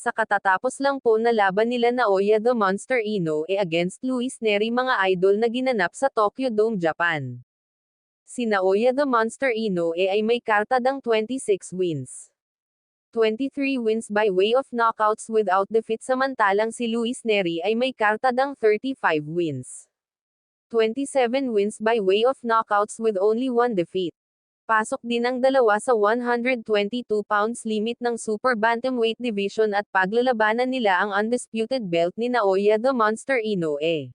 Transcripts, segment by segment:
Sa katatapos lang po na laban nila Naoya the Monster Inoue against Luis Neri, mga idol, na ginanap sa Tokyo Dome, Japan. Si Naoya the Monster Inoue ay may kartadang 26 wins. 23 wins by way of knockouts without defeat, samantalang si Luis Neri ay may kartadang 35 wins. 27 wins by way of knockouts with only 1 defeat. Pasok din ang dalawa sa 122 pounds limit ng Super Bantamweight Division at paglalabanan nila ang undisputed belt ni Naoya the Monster Inoue.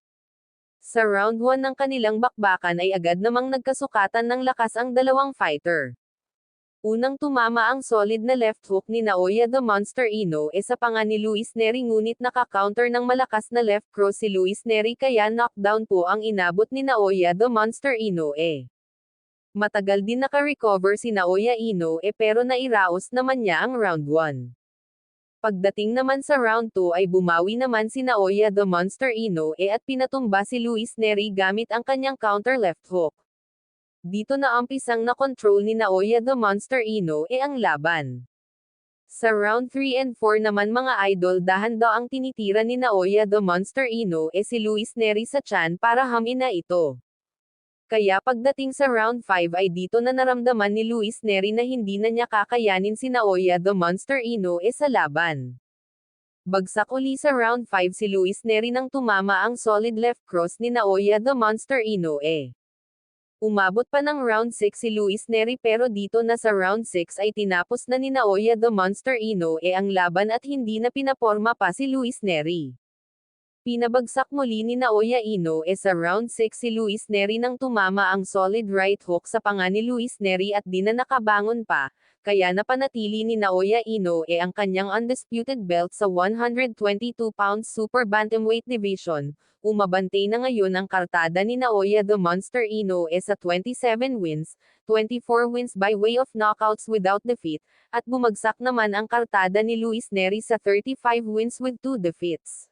Sa round 1 ng kanilang bakbakan ay agad namang nagkasukatan ng lakas ang dalawang fighter. Unang tumama ang solid na left hook ni Naoya the Monster Inoue sa panga ni Luis Neri, ngunit naka-counter ng malakas na left cross si Luis Neri, kaya knockdown po ang inabot ni Naoya the Monster Inoue. Matagal din naka-recover si Naoya Inoue pero nairaos naman niya ang round 1. Pagdating naman sa round 2 ay bumawi naman si Naoya the Monster Inoue at pinatumba si Luis Neri gamit ang kanyang counter left hook. Dito na umpisang na-control ni Naoya the Monster Inoue ang laban. Sa round 3 and 4 naman, mga idol, dahan-daw ang tinitira ni Naoya the Monster Inoue si Luis Neri sa tiyan para hamin na ito. Kaya pagdating sa round 5 ay dito na naramdaman ni Luis Neri na hindi na niya kakayanin si Naoya the Monster Inoue sa laban. Bagsak uli sa round 5 si Luis Neri nang tumama ang solid left cross ni Naoya the Monster Inoue. Umabot pa ng round 6 si Luis Neri pero dito na sa round 6 ay tinapos na ni Naoya the Monster Inoue ang laban at hindi na pinaporma pa si Luis Neri. Pinabagsak muli ni Naoya Inoue sa round 6 si Luis Neri nang tumama ang solid right hook sa panga ni Luis Neri at di na nakabangon pa, kaya napanatili ni Naoya Inoue ang kanyang undisputed belt sa 122 pounds Super Bantamweight Division. Umabante na ngayon ang kartada ni Naoya the Monster Inoue sa 27 wins, 24 wins by way of knockouts without defeat, at bumagsak naman ang kartada ni Luis Neri sa 35 wins with 2 defeats.